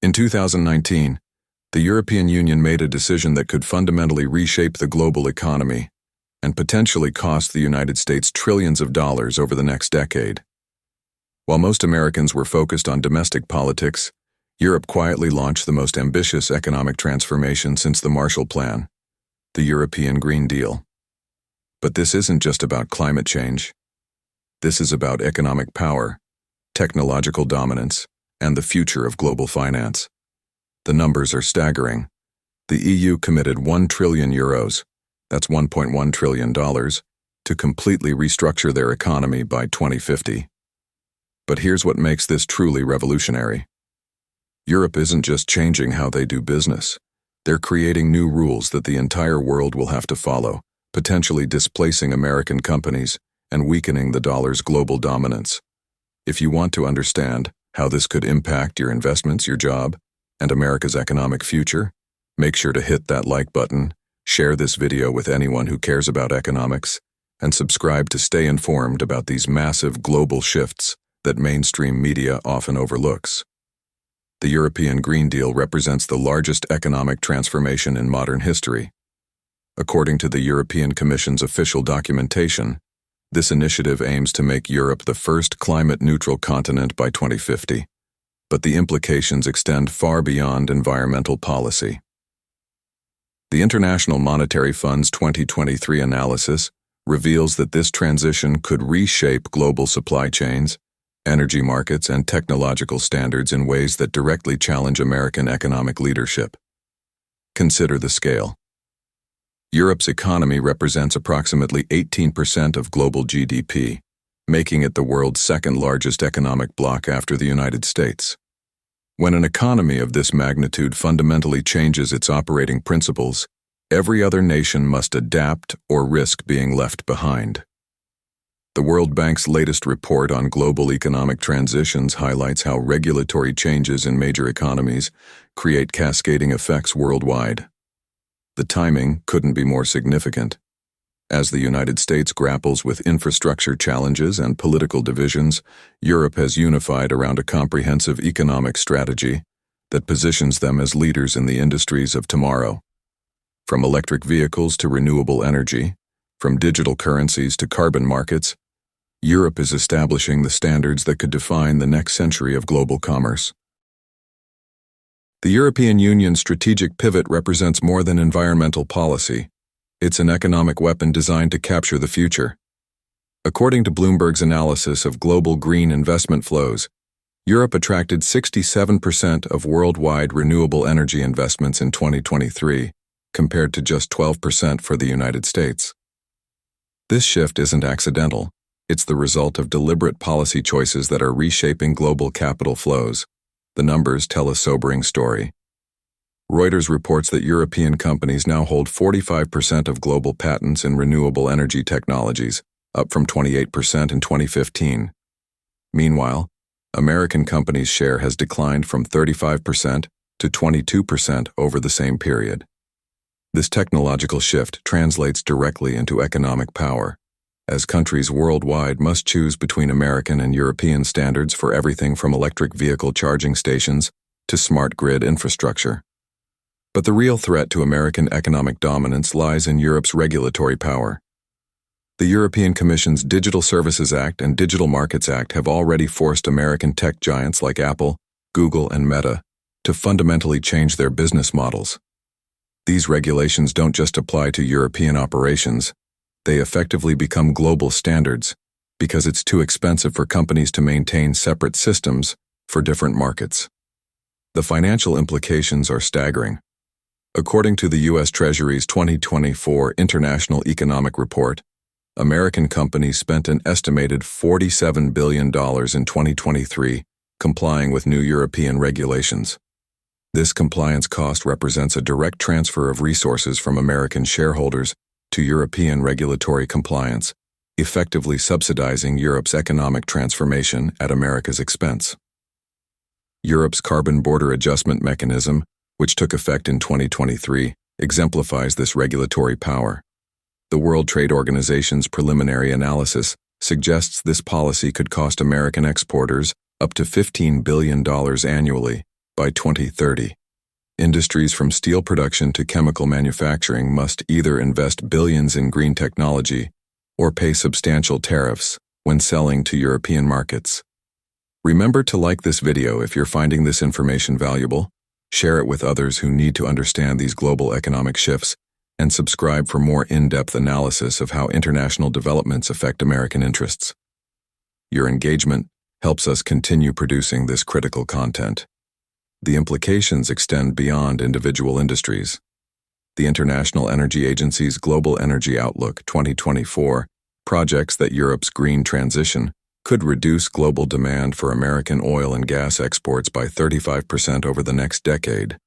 In 2019, the European Union made a decision that could fundamentally reshape the global economy and potentially cost the United States trillions of dollars over the next decade. While most Americans were focused on domestic politics, Europe quietly launched the most ambitious economic transformation since the Marshall Plan, the European Green Deal. But this isn't just about climate change. This is about economic power, technological dominance, and the future of global finance. The numbers are staggering. The EU committed €1 trillion, that's $1.1 trillion, to completely restructure their economy by 2050. But here's what makes this truly revolutionary. Europe isn't just changing how they do business. They're creating new rules that the entire world will have to follow, potentially displacing American companies and weakening the dollar's global dominance. If you want to understand how this could impact your investments, your job, and America's economic future, make sure to hit that like button, share this video with anyone who cares about economics, and subscribe to stay informed about these massive global shifts that mainstream media often overlooks. The European Green Deal represents the largest economic transformation in modern history. According to the European Commission's official documentation, this initiative aims to make Europe the first climate-neutral continent by 2050, but the implications extend far beyond environmental policy. The International Monetary Fund's 2023 analysis reveals that this transition could reshape global supply chains, energy markets, and technological standards in ways that directly challenge American economic leadership. Consider the scale. Europe's economy represents approximately 18% of global GDP, making it the world's second-largest economic bloc after the United States. When an economy of this magnitude fundamentally changes its operating principles, every other nation must adapt or risk being left behind. The World Bank's latest report on global economic transitions highlights how regulatory changes in major economies create cascading effects worldwide. The timing couldn't be more significant. As the United States grapples with infrastructure challenges and political divisions, Europe has unified around a comprehensive economic strategy that positions them as leaders in the industries of tomorrow. From electric vehicles to renewable energy, from digital currencies to carbon markets, Europe is establishing the standards that could define the next century of global commerce. The European Union's strategic pivot represents more than environmental policy. It's an economic weapon designed to capture the future. According to Bloomberg's analysis of global green investment flows, Europe attracted 67% of worldwide renewable energy investments in 2023, compared to just 12% for the United States. This shift isn't accidental. It's the result of deliberate policy choices that are reshaping global capital flows. The numbers tell a sobering story. Reuters reports that European companies now hold 45% of global patents in renewable energy technologies, up from 28% in 2015. Meanwhile, American companies' share has declined from 35% to 22% over the same period. This technological shift translates directly into economic power, as countries worldwide must choose between American and European standards for everything from electric vehicle charging stations to smart grid infrastructure. But the real threat to American economic dominance lies in Europe's regulatory power. The European Commission's Digital Services Act and Digital Markets Act have already forced American tech giants like Apple, Google, and Meta to fundamentally change their business models. These regulations don't just apply to European operations. They effectively become global standards because it's too expensive for companies to maintain separate systems for different markets. The financial implications are staggering. According to the U.S. Treasury's 2024 International Economic Report, American companies spent an estimated $47 billion in 2023 complying with new European regulations. This compliance cost represents a direct transfer of resources from American shareholders to European regulatory compliance, effectively subsidizing Europe's economic transformation at America's expense. Europe's Carbon Border Adjustment Mechanism, which took effect in 2023, exemplifies this regulatory power. The World Trade Organization's preliminary analysis suggests this policy could cost American exporters up to $15 billion annually, By 2030, industries from steel production to chemical manufacturing must either invest billions in green technology or pay substantial tariffs when selling to European markets. Remember to like this video if you're finding this information valuable, share it with others who need to understand these global economic shifts, and subscribe for more in-depth analysis of how international developments affect American interests. Your engagement helps us continue producing this critical content. The implications extend beyond individual industries. The International Energy Agency's Global Energy Outlook 2024 projects that Europe's green transition could reduce global demand for American oil and gas exports by 35% over the next decade,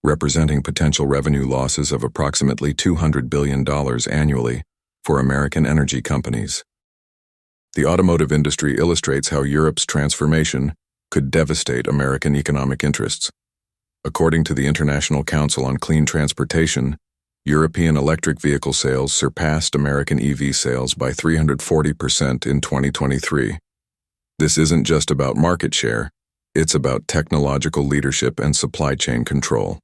representing potential revenue losses of approximately $200 billion annually for American energy companies. The automotive industry illustrates how Europe's transformation could devastate American economic interests. According to the International Council on Clean Transportation, European electric vehicle sales surpassed American EV sales by 340% in 2023. This isn't just about market share, it's about technological leadership and supply chain control.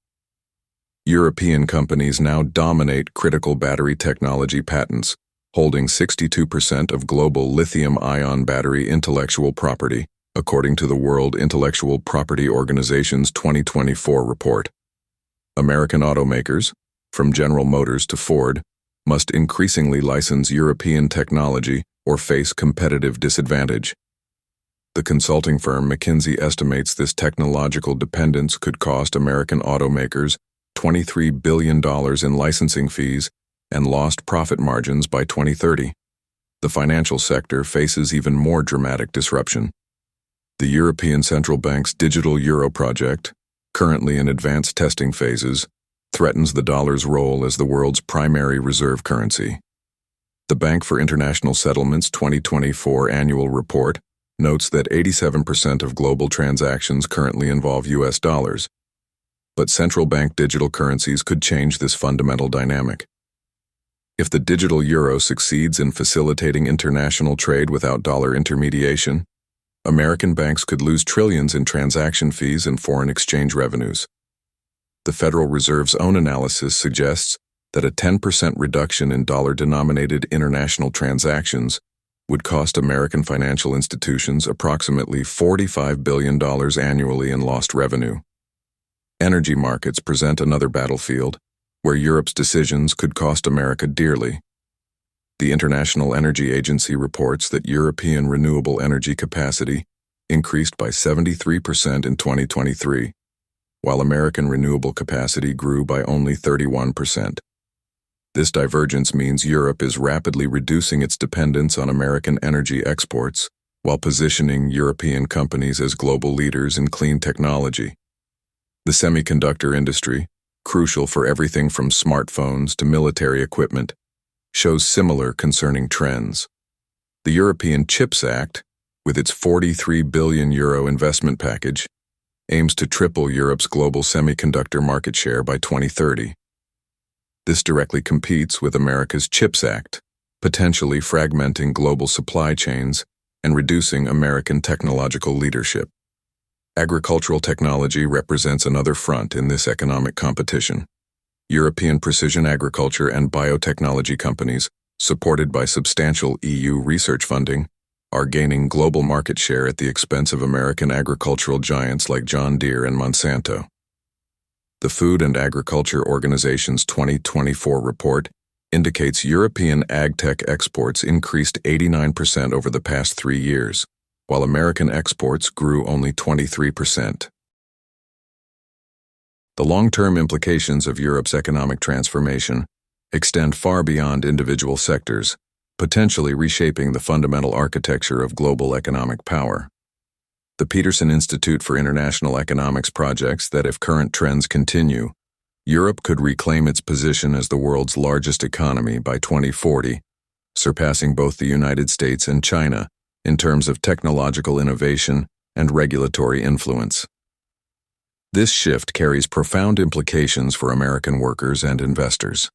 European companies now dominate critical battery technology patents, holding 62% of global lithium-ion battery intellectual property, according to the World Intellectual Property Organization's 2024 report. American automakers, from General Motors to Ford, must increasingly license European technology or face competitive disadvantage. The consulting firm McKinsey estimates this technological dependence could cost American automakers $23 billion in licensing fees and lost profit margins by 2030. The financial sector faces even more dramatic disruption. The European Central Bank's digital euro project, currently in advanced testing phases, threatens the dollar's role as the world's primary reserve currency. The Bank for International Settlements' 2024 annual report notes that 87% of global transactions currently involve US dollars, but central bank digital currencies could change this fundamental dynamic. If the digital euro succeeds in facilitating international trade without dollar intermediation, American banks could lose trillions in transaction fees and foreign exchange revenues. The Federal Reserve's own analysis suggests that a 10% reduction in dollar-denominated international transactions would cost American financial institutions approximately $45 billion annually in lost revenue. Energy markets present another battlefield, where Europe's decisions could cost America dearly. The International Energy Agency reports that European renewable energy capacity increased by 73% in 2023, while American renewable capacity grew by only 31%. This divergence means Europe is rapidly reducing its dependence on American energy exports while positioning European companies as global leaders in clean technology. The semiconductor industry, crucial for everything from smartphones to military equipment, shows similar concerning trends. The European Chips Act, with its €43 billion investment package, aims to triple Europe's global semiconductor market share by 2030. This directly competes with America's Chips Act, potentially fragmenting global supply chains and reducing American technological leadership. Agricultural technology represents another front in this economic competition. European precision agriculture and biotechnology companies, supported by substantial EU research funding, are gaining global market share at the expense of American agricultural giants like John Deere and Monsanto. The Food and Agriculture Organization's 2024 report indicates European ag-tech exports increased 89% over the past 3 years, while American exports grew only 23%. The long-term implications of Europe's economic transformation extend far beyond individual sectors, potentially reshaping the fundamental architecture of global economic power. The Peterson Institute for International Economics projects that if current trends continue, Europe could reclaim its position as the world's largest economy by 2040, surpassing both the United States and China in terms of technological innovation and regulatory influence. This shift carries profound implications for American workers and investors.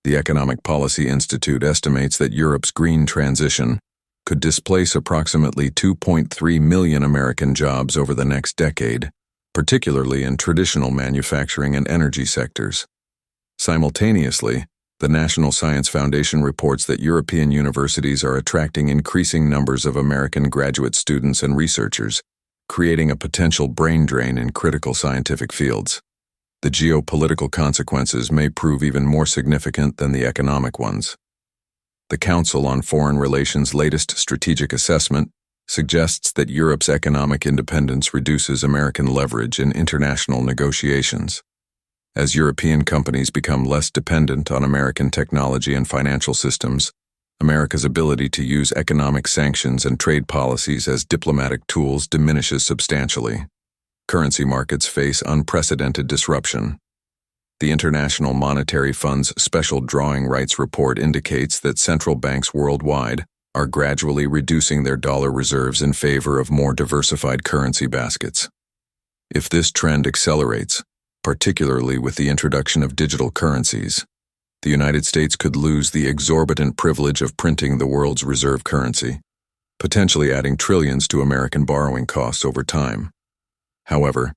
The Economic Policy Institute estimates that Europe's green transition could displace approximately 2.3 million American jobs over the next decade, particularly in traditional manufacturing and energy sectors. Simultaneously, the National Science Foundation reports that European universities are attracting increasing numbers of American graduate students and researchers, creating a potential brain drain in critical scientific fields. The geopolitical consequences may prove even more significant than the economic ones. The Council on Foreign Relations' latest strategic assessment suggests that Europe's economic independence reduces American leverage in international negotiations. As European companies become less dependent on American technology and financial systems, America's ability to use economic sanctions and trade policies as diplomatic tools diminishes substantially. Currency markets face unprecedented disruption. The International Monetary Fund's Special Drawing Rights Report indicates that central banks worldwide are gradually reducing their dollar reserves in favor of more diversified currency baskets. If this trend accelerates, particularly with the introduction of digital currencies, the United States could lose the exorbitant privilege of printing the world's reserve currency, potentially adding trillions to American borrowing costs over time. However,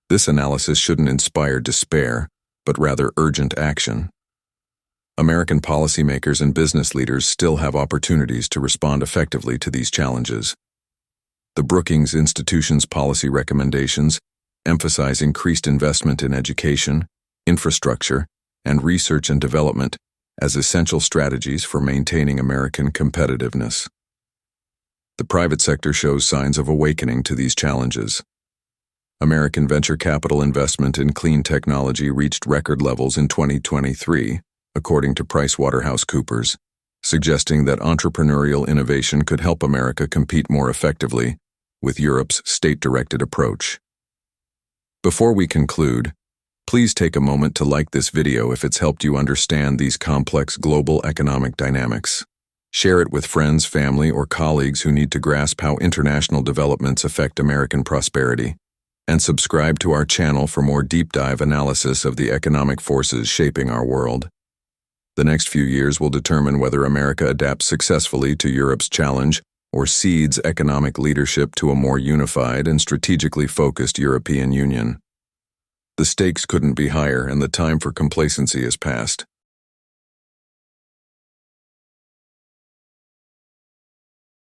this analysis shouldn't inspire despair, but rather urgent action. American policymakers and business leaders still have opportunities to respond effectively to these challenges. The Brookings Institution's policy recommendations emphasize increased investment in education, infrastructure, and research and development as essential strategies for maintaining American competitiveness. The private sector shows signs of awakening to these challenges. American venture capital investment in clean technology reached record levels in 2023, according to PricewaterhouseCoopers, suggesting that entrepreneurial innovation could help America compete more effectively with Europe's state-directed approach. Before we conclude, please take a moment to like this video if it's helped you understand these complex global economic dynamics. Share it with friends, family, or colleagues who need to grasp how international developments affect American prosperity. And subscribe to our channel for more deep dive analysis of the economic forces shaping our world. The next few years will determine whether America adapts successfully to Europe's challenge or cedes economic leadership to a more unified and strategically focused European Union. The stakes couldn't be higher, and the time for complacency is past.